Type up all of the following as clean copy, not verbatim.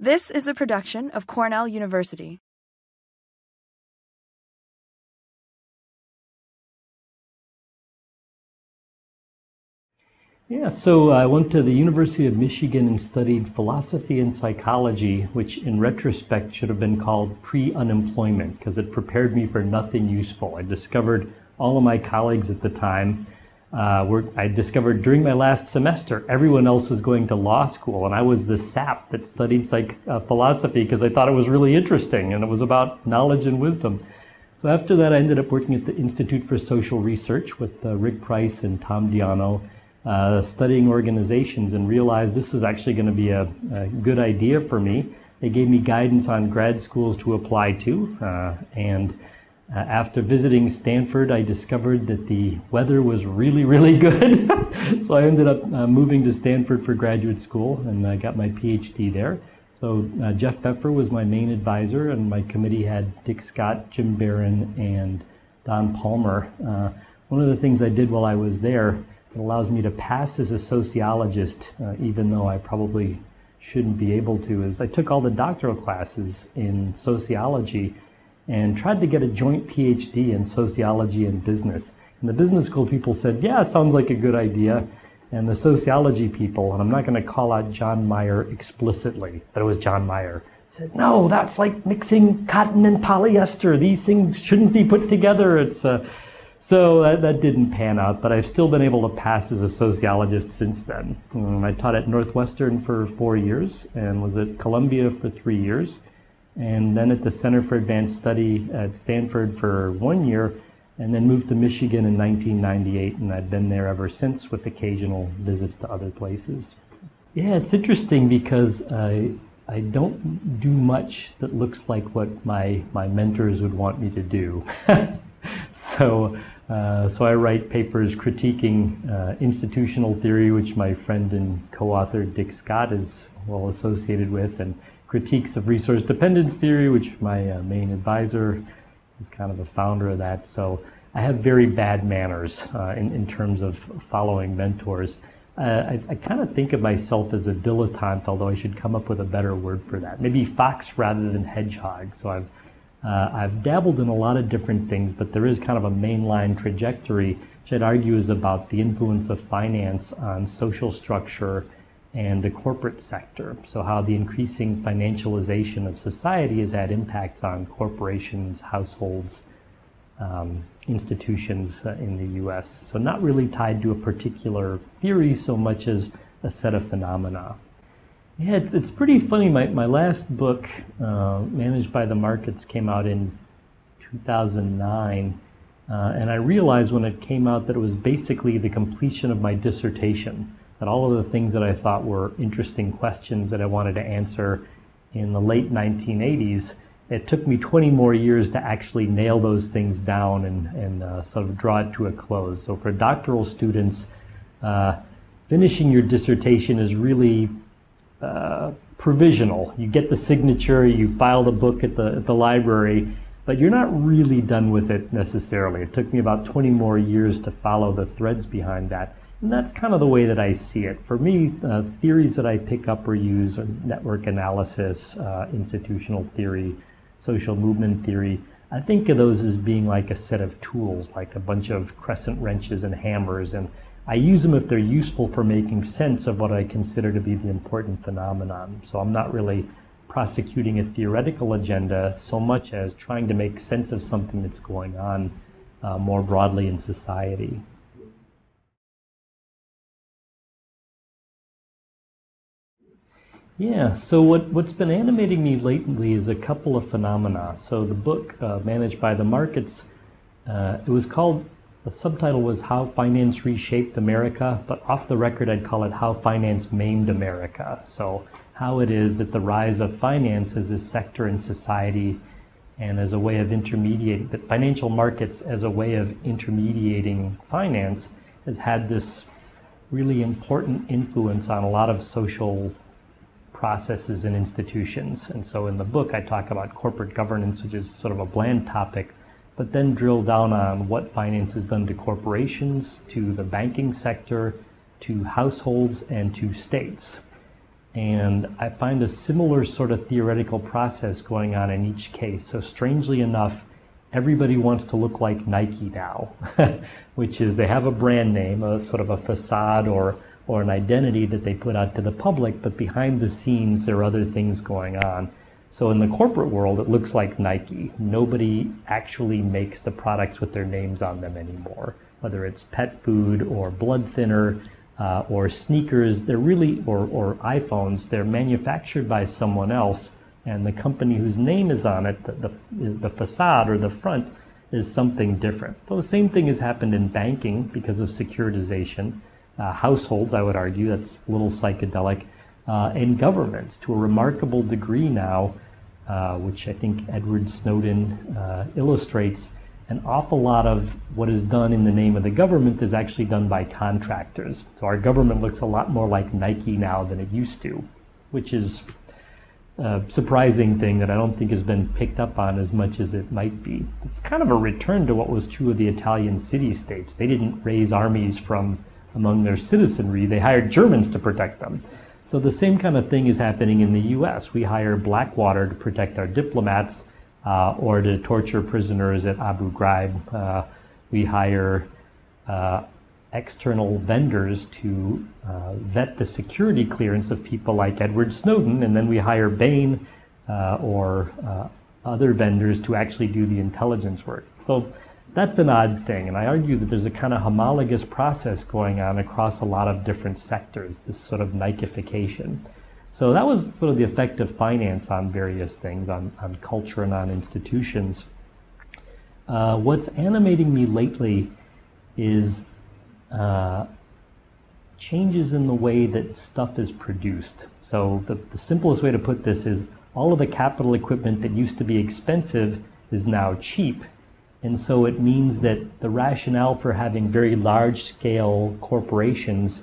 This is a production of Cornell University. Yeah, so I went to the University of Michigan and studied philosophy and psychology, which in retrospect should have been called pre-unemployment because it prepared me for nothing useful. I discovered all of my colleagues at the time I discovered during my last semester, everyone else was going to law school, and I was the sap that studied philosophy because I thought it was really interesting and it was about knowledge and wisdom. So after that, I ended up working at the Institute for Social Research with Rick Price and Tom Diano, studying organizations, and realized this is actually going to be a good idea for me. They gave me guidance on grad schools to apply to, and after visiting Stanford, I discovered that the weather was really, really good. So I ended up moving to Stanford for graduate school, and I got my PhD there. So Jeff Pfeffer was my main advisor, and my committee had Dick Scott, Jim Barron, and Don Palmer. One of the things I did while I was there that allows me to pass as a sociologist, even though I probably shouldn't be able to, is I took all the doctoral classes in sociology and tried to get a joint PhD in sociology and business. And the business school people said, yeah, sounds like a good idea. And the sociology people, and I'm not going to call out John Mayer explicitly, but it was John Mayer, said, no, that's like mixing cotton and polyester. These things shouldn't be put together. So that didn't pan out, but I've still been able to pass as a sociologist since then. I taught at Northwestern for 4 years and was at Columbia for 3 years, and then at the Center for Advanced Study at Stanford for 1 year, and then moved to Michigan in 1998, and I've been there ever since with occasional visits to other places. Yeah, it's interesting because I don't do much that looks like what my mentors would want me to do. So I write papers critiquing institutional theory, which my friend and co-author Dick Scott is well associated with, and critiques of resource dependence theory, which my main advisor is kind of the founder of that. So I have very bad manners in terms of following mentors. I kind of think of myself as a dilettante, although I should come up with a better word for that. Maybe fox rather than hedgehog. So I've dabbled in a lot of different things, but there is kind of a mainline trajectory, which I'd argue is about the influence of finance on social structure and the corporate sector. So how the increasing financialization of society has had impacts on corporations, households, institutions in the US. So not really tied to a particular theory so much as a set of phenomena. Yeah, it's pretty funny. My last book, Managed by the Markets, came out in 2009, and I realized when it came out that it was basically the completion of my dissertation, that all of the things that I thought were interesting questions that I wanted to answer in the late 1980s, it took me 20 more years to actually nail those things down and sort of draw it to a close. So for doctoral students, finishing your dissertation is really provisional. You get the signature, you file the book at the library, but you're not really done with it necessarily. It took me about 20 more years to follow the threads behind that. And that's kind of the way that I see it. For me, theories that I pick up or use are network analysis, institutional theory, social movement theory. I think of those as being like a set of tools, like a bunch of crescent wrenches and hammers, and I use them if they're useful for making sense of what I consider to be the important phenomenon. So I'm not really prosecuting a theoretical agenda so much as trying to make sense of something that's going on more broadly in society. Yeah, so what's been animating me lately is a couple of phenomena. So the book, Managed by the Markets, it was called, the subtitle was How Finance Reshaped America, but off the record I'd call it How Finance Maimed America. So how it is that the rise of finance as a sector in society and as a way of intermediating, that financial markets as a way of intermediating finance has had this really important influence on a lot of social processes and institutions. And so in the book I talk about corporate governance, which is sort of a bland topic, but then drill down on what finance has done to corporations, to the banking sector, to households, and to states. And I find a similar sort of theoretical process going on in each case. So strangely enough, everybody wants to look like Nike now, which is they have a brand name, a sort of a facade or an identity that they put out to the public, but behind the scenes there are other things going on. So in the corporate world, it looks like Nike. Nobody actually makes the products with their names on them anymore, whether it's pet food or blood thinner or sneakers. They're really, or iPhones, they're manufactured by someone else, and the company whose name is on it, the facade or the front, is something different. So the same thing has happened in banking because of securitization. Households, I would argue, that's a little psychedelic, and governments to a remarkable degree now, which I think Edward Snowden illustrates. An awful lot of what is done in the name of the government is actually done by contractors. So our government looks a lot more like Nike now than it used to, which is a surprising thing that I don't think has been picked up on as much as it might be. It's kind of a return to what was true of the Italian city-states. They didn't raise armies from among their citizenry. They hired Germans to protect them. So the same kind of thing is happening in the US. We hire Blackwater to protect our diplomats or to torture prisoners at Abu Ghraib. We hire external vendors to vet the security clearance of people like Edward Snowden, and then we hire Bain or other vendors to actually do the intelligence work. So that's an odd thing, and I argue that there's a kind of homologous process going on across a lot of different sectors, this sort of Nike-ification. So that was sort of the effect of finance on various things, on culture and on institutions. What's animating me lately is changes in the way that stuff is produced. So the simplest way to put this is all of the capital equipment that used to be expensive is now cheap. And so it means that the rationale for having very large-scale corporations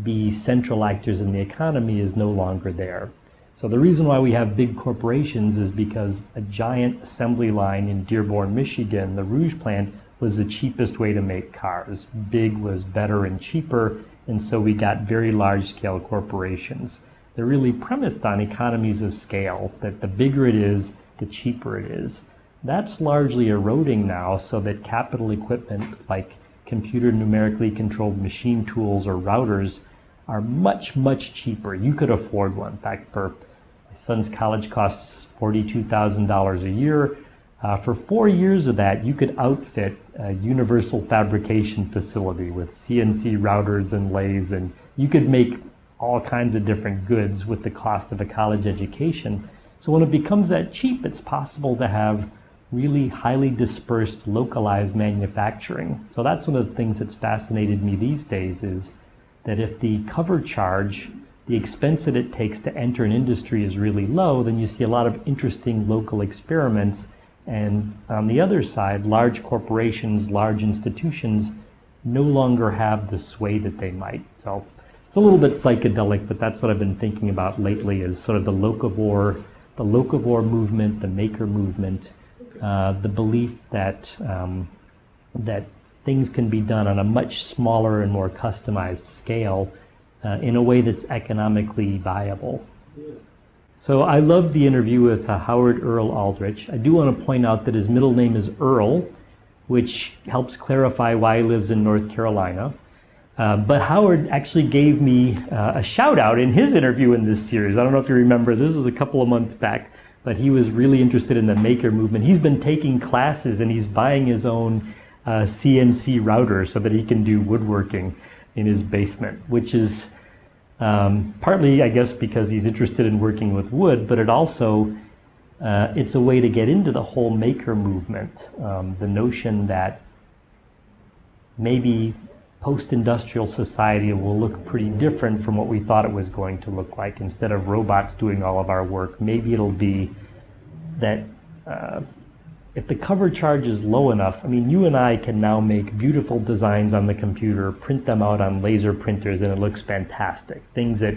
be central actors in the economy is no longer there. So the reason why we have big corporations is because a giant assembly line in Dearborn, Michigan, the Rouge plant, was the cheapest way to make cars. Big was better and cheaper, and so we got very large-scale corporations. They're really premised on economies of scale, that the bigger it is, the cheaper it is. That's largely eroding now, so that capital equipment like computer numerically controlled machine tools or routers are much, much cheaper. You could afford one. In fact, for my son's college costs $42,000 a year. For 4 years of that, you could outfit a universal fabrication facility with CNC routers and lathes, and you could make all kinds of different goods with the cost of a college education. So when it becomes that cheap, it's possible to have really highly dispersed, localized manufacturing. So that's one of the things that's fascinated me these days, is that if the cover charge, the expense that it takes to enter an industry is really low, then you see a lot of interesting local experiments. And on the other side, large corporations, large institutions no longer have the sway that they might. So it's a little bit psychedelic, but that's what I've been thinking about lately, is sort of the locavore movement, the maker movement, the belief that that things can be done on a much smaller and more customized scale in a way that's economically viable. So I loved the interview with Howard Earl Aldrich. I do want to point out that his middle name is Earl, which helps clarify why he lives in North Carolina. But Howard actually gave me a shout out in his interview in this series. I don't know if you remember, this was a couple of months back, but he was really interested in the maker movement. He's been taking classes and he's buying his own CNC router so that he can do woodworking in his basement, which is partly, I guess, because he's interested in working with wood, but it also, it's a way to get into the whole maker movement. The notion that maybe post-industrial society will look pretty different from what we thought it was going to look like. Instead of robots doing all of our work, maybe it'll be that if the cover charge is low enough, I mean, you and I can now make beautiful designs on the computer, print them out on laser printers, and it looks fantastic. Things that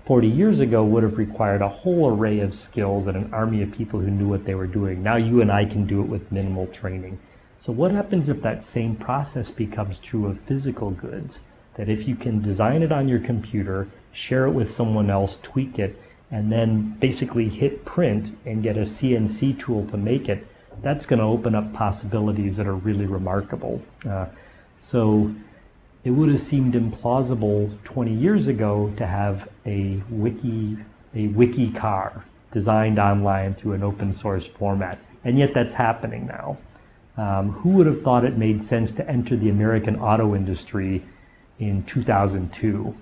40 years ago would have required a whole array of skills and an army of people who knew what they were doing. Now you and I can do it with minimal training. So what happens if that same process becomes true of physical goods? That if you can design it on your computer, share it with someone else, tweak it, and then basically hit print and get a CNC tool to make it, that's going to open up possibilities that are really remarkable. So it would have seemed implausible 20 years ago to have a wiki car designed online through an open source format, and yet that's happening now. Who would have thought it made sense to enter the American auto industry in 2002?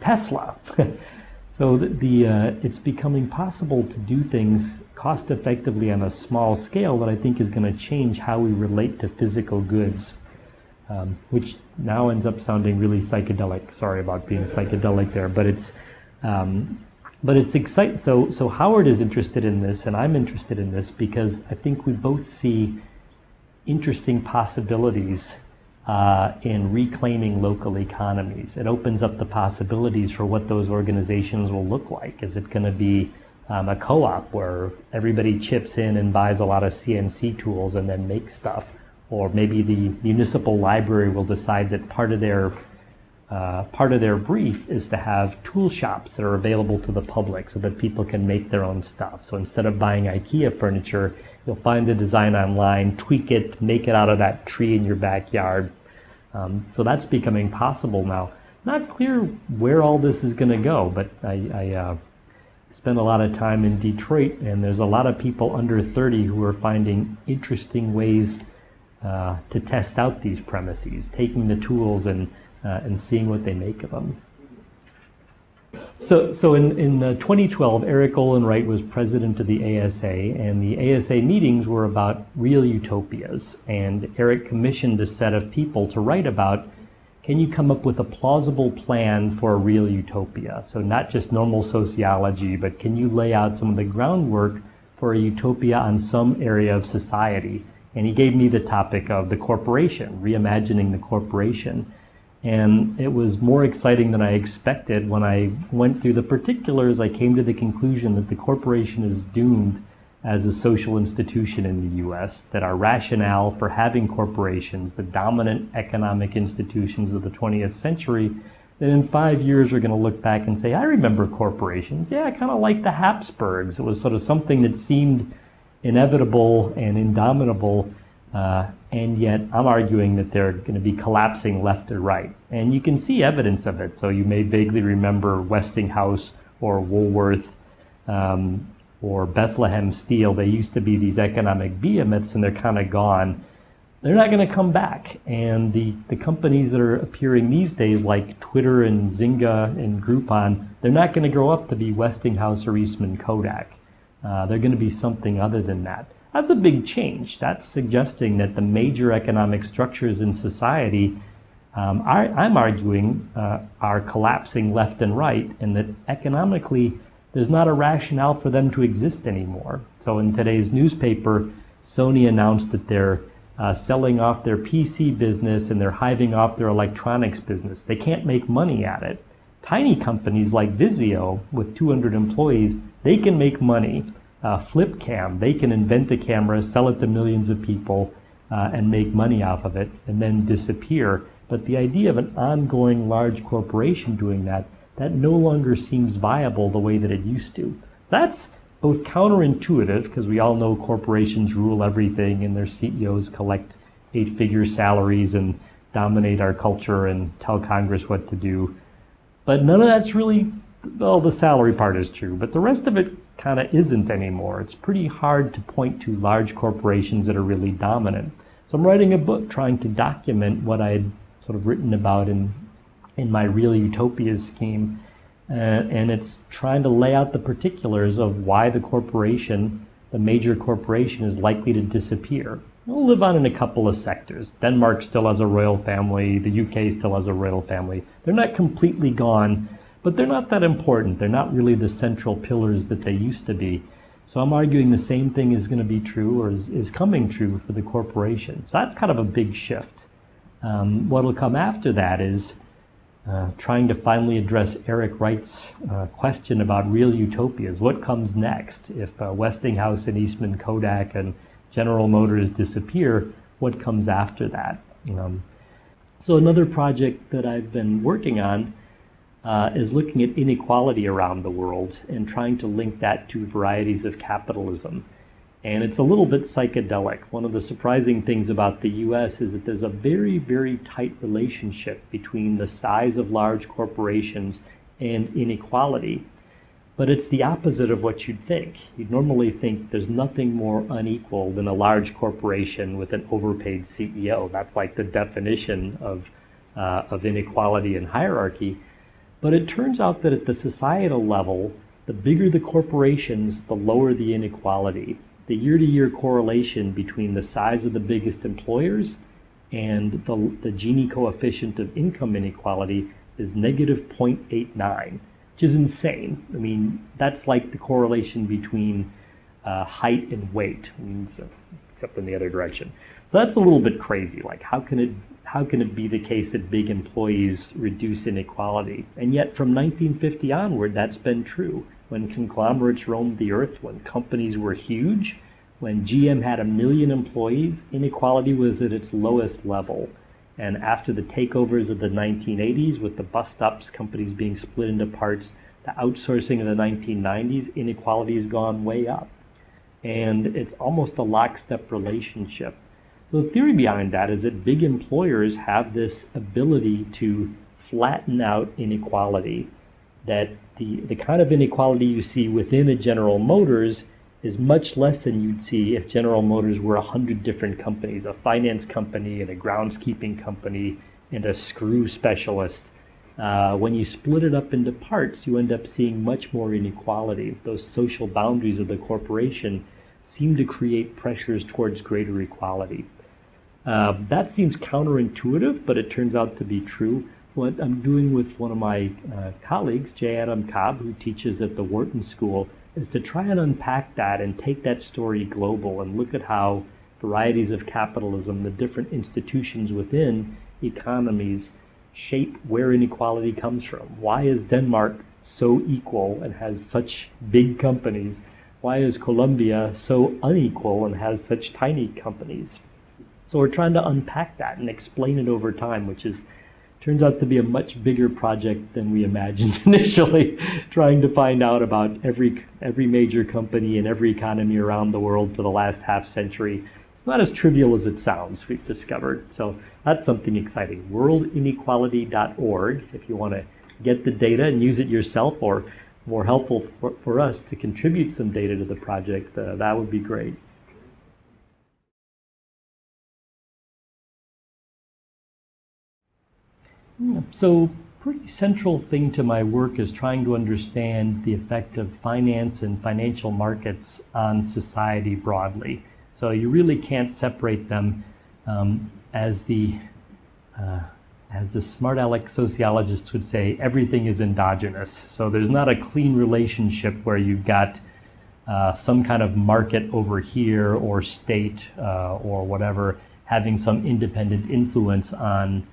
Tesla. So it's becoming possible to do things cost effectively on a small scale that I think is going to change how we relate to physical goods, which now ends up sounding really psychedelic. Sorry about being psychedelic there, but it's exciting. So Howard is interested in this, and I'm interested in this because I think we both see interesting possibilities in reclaiming local economies. It opens up the possibilities for what those organizations will look like. Is it going to be a co-op where everybody chips in and buys a lot of CNC tools and then makes stuff? Or maybe the municipal library will decide that part of their brief is to have tool shops that are available to the public so that people can make their own stuff. So instead of buying IKEA furniture, you'll find the design online, tweak it, make it out of that tree in your backyard. So that's becoming possible now. Not clear where all this is going to go, but I spent a lot of time in Detroit, and there's a lot of people under 30 who are finding interesting ways to test out these premises, taking the tools and seeing what they make of them. So in 2012, Eric Olin Wright was president of the ASA, and the ASA meetings were about real utopias. And Eric commissioned a set of people to write about, can you come up with a plausible plan for a real utopia? So not just normal sociology, but can you lay out some of the groundwork for a utopia on some area of society? And he gave me the topic of the corporation, reimagining the corporation. And it was more exciting than I expected. When I went through the particulars, I came to the conclusion that the corporation is doomed as a social institution in the US, that our rationale for having corporations, the dominant economic institutions of the 20th century, that in 5 years we're going to look back and say, I remember corporations. Yeah, I kind of like the Habsburgs. It was sort of something that seemed inevitable and indomitable. And yet I'm arguing that they're going to be collapsing left and right. And you can see evidence of it. So you may vaguely remember Westinghouse or Woolworth or Bethlehem Steel. They used to be these economic behemoths, and they're kind of gone. They're not going to come back. And the companies that are appearing these days, like Twitter and Zynga and Groupon, they're not going to grow up to be Westinghouse or Eastman Kodak. They're going to be something other than that. That's a big change. That's suggesting that the major economic structures in society, I'm arguing, are collapsing left and right, and that economically there's not a rationale for them to exist anymore. So in today's newspaper, Sony announced that they're selling off their PC business and they're hiving off their electronics business. They can't make money at it. Tiny companies like Vizio with 200 employees, they can make money. Flipcam, they can invent a camera, sell it to millions of people, and make money off of it, and then disappear. But the idea of an ongoing large corporation doing that no longer seems viable the way that it used to. So that's both counterintuitive, because we all know corporations rule everything, and their CEOs collect 8-figure salaries and dominate our culture and tell Congress what to do. But none of that's really, well, the salary part is true, but the rest of it kind of isn't anymore. It's pretty hard to point to large corporations that are really dominant. So I'm writing a book trying to document what I had sort of written about in my Real Utopias scheme, and it's trying to lay out the particulars of why the major corporation is likely to disappear. We'll live on in a couple of sectors. Denmark still has a royal family, the UK still has a royal family. They're not completely gone, but they're not that important. They're not really the central pillars that they used to be. So I'm arguing the same thing is going to be true, or is coming true for the corporation. So that's kind of a big shift. What'll come after that is trying to finally address Eric Wright's question about real utopias. What comes next? If Westinghouse and Eastman Kodak and General Motors disappear, what comes after that? So another project that I've been working on is looking at inequality around the world and trying to link that to varieties of capitalism. And it's a little bit psychedelic. One of the surprising things about the US is that there's a very, very tight relationship between the size of large corporations and inequality. But it's the opposite of what you'd think. You'd normally think there's nothing more unequal than a large corporation with an overpaid CEO. That's like the definition of inequality and hierarchy. But it turns out that at the societal level, the bigger the corporations, the lower the inequality. The year-to-year correlation between the size of the biggest employers and the Gini coefficient of income inequality is negative 0.89, which is insane. I mean, that's like the correlation between height and weight, except in the other direction. So that's a little bit crazy. Like, how can it be the case that big employees reduce inequality? And yet from 1950 onward, that's been true. When conglomerates roamed the earth, when companies were huge, when GM had 1 million employees, inequality was at its lowest level. And after the takeovers of the 1980s, with the bust-ups, companies being split into parts, the outsourcing of the 1990s, inequality has gone way up. And it's almost a lockstep relationship. So the theory behind that is that big employers have this ability to flatten out inequality, that the kind of inequality you see within a General Motors is much less than you'd see if General Motors were 100 different companies, a finance company and a groundskeeping company and a screw specialist. When you split it up into parts, you end up seeing much more inequality. Those social boundaries of the corporation seem to create pressures towards greater equality. That seems counterintuitive, but it turns out to be true. What I'm doing with one of my colleagues, J. Adam Cobb, who teaches at the Wharton School, is to try and unpack that and take that story global and look at how varieties of capitalism, the different institutions within economies, shape where inequality comes from. Why is Denmark so equal and has such big companies? Why is Colombia so unequal and has such tiny companies? So we're trying to unpack that and explain it over time, which turns out to be a much bigger project than we imagined initially, trying to find out about every major company and every economy around the world for the last half century. It's not as trivial as it sounds, we've discovered. So that's something exciting. worldinequality.org, if you want to get the data and use it yourself, or more helpful for us to contribute some data to the project, that would be great. So pretty central thing to my work is trying to understand the effect of finance and financial markets on society broadly. So you really can't separate them as the smart aleck sociologists would say, everything is endogenous. So there's not a clean relationship where you've got some kind of market over here or state or whatever having some independent influence on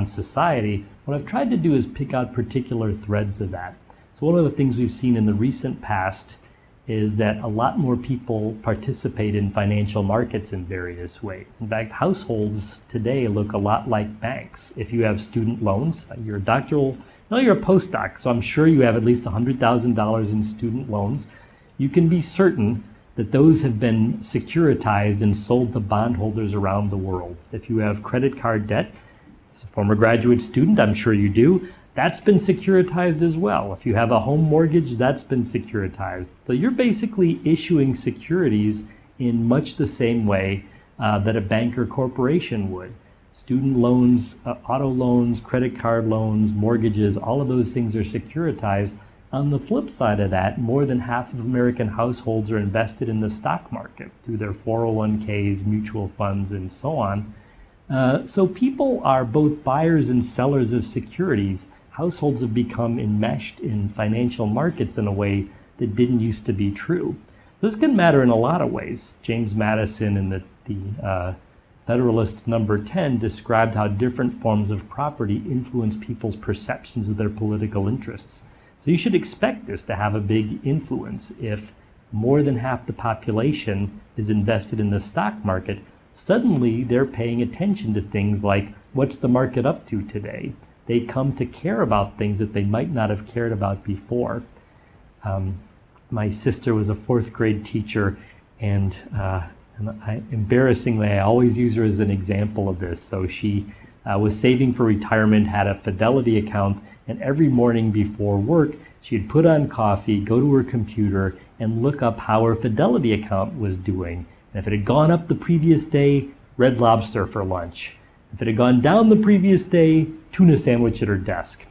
society. What I've tried to do is pick out particular threads of that. So one of the things we've seen in the recent past is that a lot more people participate in financial markets in various ways. In fact, households today look a lot like banks. If you have student loans, you're a doctoral, no, you're a postdoc, so I'm sure you have at least $100,000 in student loans. You can be certain that those have been securitized and sold to bondholders around the world. If you have credit card debt, as a former graduate student, I'm sure you do, that's been securitized as well. If you have a home mortgage, that's been securitized. So you're basically issuing securities in much the same way that a bank or corporation would. Student loans, auto loans, credit card loans, mortgages, all of those things are securitized. On the flip side of that, more than half of American households are invested in the stock market through their 401ks, mutual funds, and so on. So people are both buyers and sellers of securities. Households have become enmeshed in financial markets in a way that didn't used to be true. This can matter in a lot of ways. James Madison in the Federalist number 10 described how different forms of property influence people's perceptions of their political interests. So you should expect this to have a big influence. If more than half the population is invested in the stock market, suddenly they're paying attention to things like, what's the market up to today? they come to care about things that they might not have cared about before. My sister was a fourth grade teacher, and embarrassingly, I always use her as an example of this. So she was saving for retirement, had a Fidelity account, and every morning before work, she'd put on coffee, go to her computer, and look up how her Fidelity account was doing. And if it had gone up the previous day, Red Lobster for lunch. If it had gone down the previous day, tuna sandwich at her desk.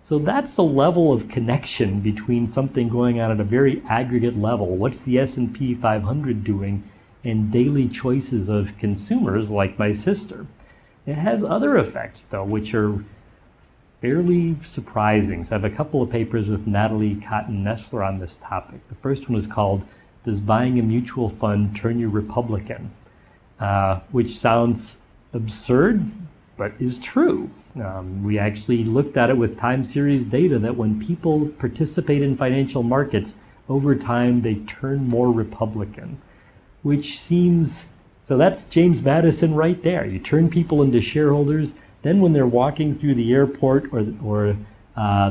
So that's a level of connection between something going on at a very aggregate level. What's the S&P 500 doing? And daily choices of consumers like my sister. It has other effects, though, which are fairly surprising. So I have a couple of papers with Natalie Cotton-Nestler on this topic. The first one is called, "Does Buying a Mutual Fund Turn You Republican?" Which sounds absurd, but is true. We actually looked at it with time series data that when people participate in financial markets, over time they turn more Republican, which seems, so that's James Madison right there. You turn people into shareholders, then when they're walking through the airport or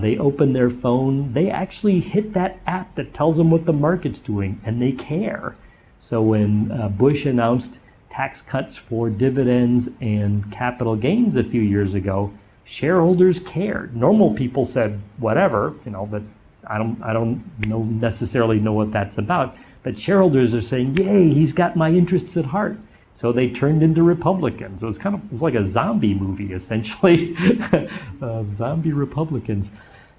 they open their phone, they actually hit that app that tells them what the market's doing, and they care. So when Bush announced tax cuts for dividends and capital gains a few years ago, shareholders cared. Normal people said whatever, but I don't necessarily know what that's about. But shareholders are saying, "Yay, he's got my interests at heart." So they turned into Republicans. It was like a zombie movie, essentially. Zombie Republicans.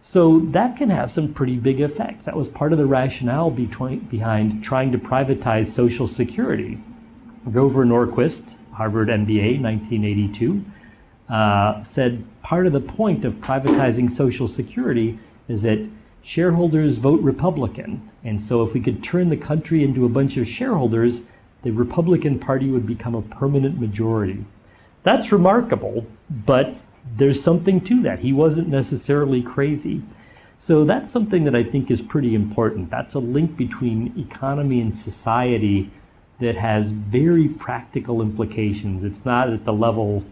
So that can have some pretty big effects. That was part of the rationale behind trying to privatize Social Security. Grover Norquist, Harvard MBA, 1982, said part of the point of privatizing Social Security is that shareholders vote Republican. And so if we could turn the country into a bunch of shareholders, the Republican Party would become a permanent majority. That's remarkable, but there's something to that. He wasn't necessarily crazy. So that's something that I think is pretty important. That's a link between economy and society that has very practical implications. It's not at the level,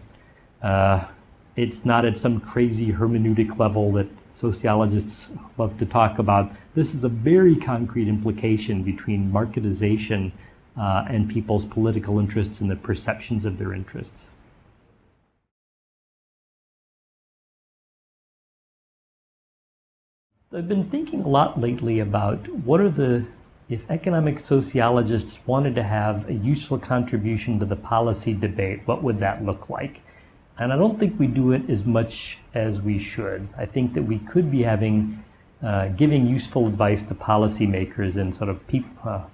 it's not at some crazy hermeneutic level that sociologists love to talk about. This is a very concrete implication between marketization and people's political interests and the perceptions of their interests. I've been thinking a lot lately about if economic sociologists wanted to have a useful contribution to the policy debate, what would that look like? And I don't think we do it as much as we should. I think that we could be giving useful advice to policymakers and sort of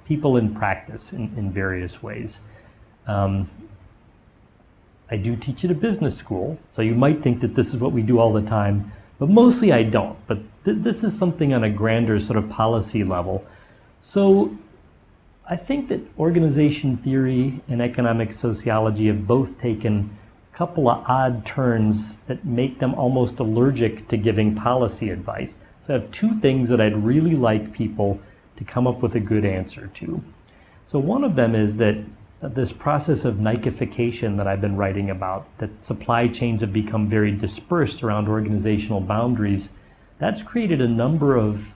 people in practice in various ways. I do teach at a business school, so you might think that this is what we do all the time, but mostly I don't. But this is something on a grander sort of policy level. So I think that organization theory and economic sociology have both taken a couple of odd turns that make them almost allergic to giving policy advice. So I have two things that I'd really like people to come up with a good answer to. So one of them is that this process of Nikification that I've been writing about, that supply chains have become very dispersed around organizational boundaries, that's created a number of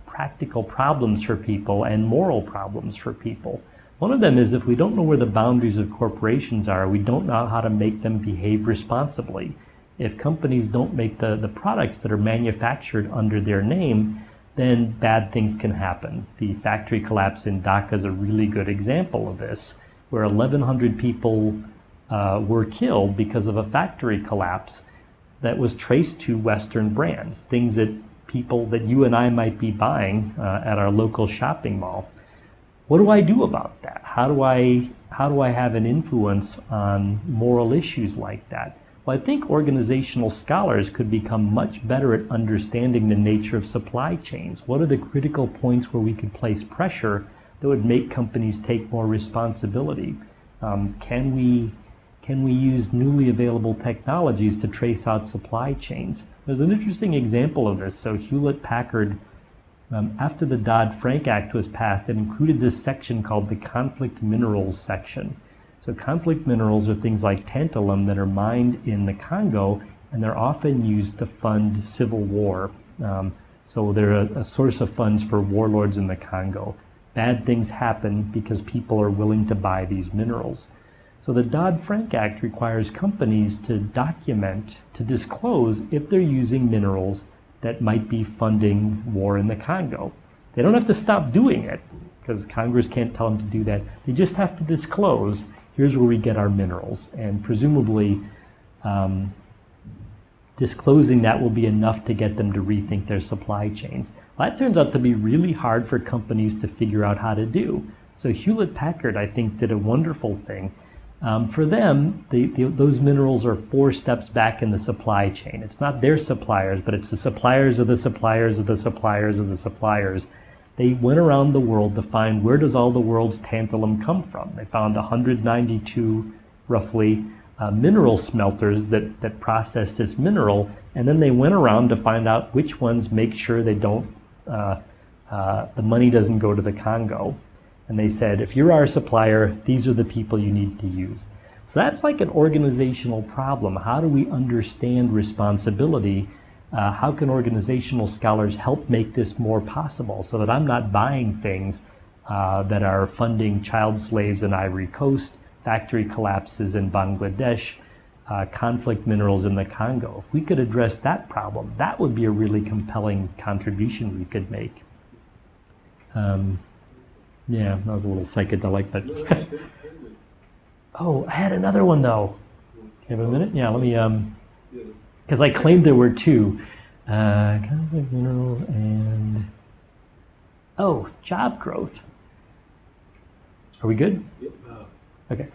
practical problems for people and moral problems for people. One of them is if we don't know where the boundaries of corporations are, we don't know how to make them behave responsibly. If companies don't make the products that are manufactured under their name, then bad things can happen. The factory collapse in Dhaka is a really good example of this, where 1,100 people were killed because of a factory collapse that was traced to Western brands, things that you and I might be buying at our local shopping mall. What do I do about that? How do I have an influence on moral issues like that? Well, I think organizational scholars could become much better at understanding the nature of supply chains. What are the critical points where we could place pressure that would make companies take more responsibility? Can we use newly available technologies to trace out supply chains? There's an interesting example of this. So Hewlett-Packard, after the Dodd-Frank Act was passed, it included this section called the conflict minerals section. So conflict minerals are things like tantalum that are mined in the Congo and they're often used to fund civil war. So they're a source of funds for warlords in the Congo. Bad things happen because people are willing to buy these minerals. So the Dodd-Frank Act requires companies to document, to disclose if they're using minerals that might be funding war in the Congo. They don't have to stop doing it, because Congress can't tell them to do that. They just have to disclose, here's where we get our minerals. And presumably, disclosing that will be enough to get them to rethink their supply chains. Well, that turns out to be really hard for companies to figure out how to do. So Hewlett-Packard, I think, did a wonderful thing. For them, those minerals are 4 steps back in the supply chain. It's not their suppliers, but it's the suppliers of the suppliers of the suppliers of the suppliers. They went around the world to find, where does all the world's tantalum come from? They found 192, roughly, mineral smelters that process this mineral, and then they went around to find out which ones make sure they don't, the money doesn't go to the Congo. And they said, if you're our supplier, these are the people you need to use. So that's like an organizational problem. How do we understand responsibility? How can organizational scholars help make this more possible so that I'm not buying things that are funding child slaves in Ivory Coast, factory collapses in Bangladesh, conflict minerals in the Congo? If we could address that problem, that would be a really compelling contribution we could make. Yeah, that was a little psychedelic, but... Oh, I had another one, though. Do you have a minute? Yeah, let me... Because I claimed there were 2. Conflict minerals and... Oh, job growth. Are we good? Okay.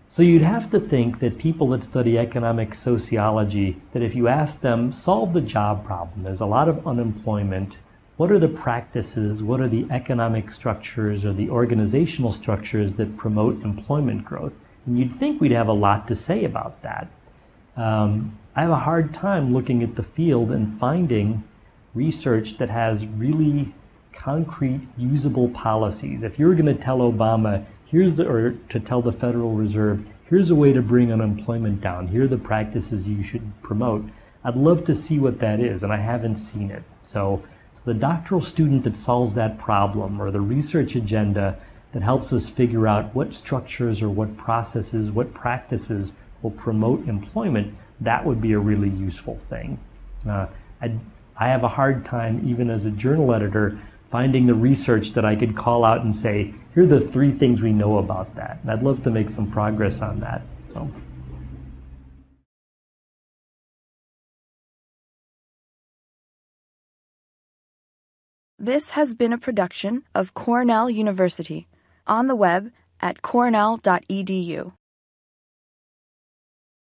So you'd have to think that people that study economic sociology, that if you ask them, solve the job problem, there's a lot of unemployment, what are the practices, what are the economic structures or the organizational structures that promote employment growth? And you'd think we'd have a lot to say about that. I have a hard time looking at the field and finding research that has really concrete, usable policies. If you were going to tell Obama, or to tell the Federal Reserve, here's a way to bring unemployment down, here are the practices you should promote, I'd love to see what that is, and I haven't seen it. So the doctoral student that solves that problem, or the research agenda that helps us figure out what structures or what processes, what practices will promote employment, that would be a really useful thing. I have a hard time, even as a journal editor, finding the research that I could call out and say, here are the 3 things we know about that. And I'd love to make some progress on that. So. This has been a production of Cornell University, on the web at cornell.edu.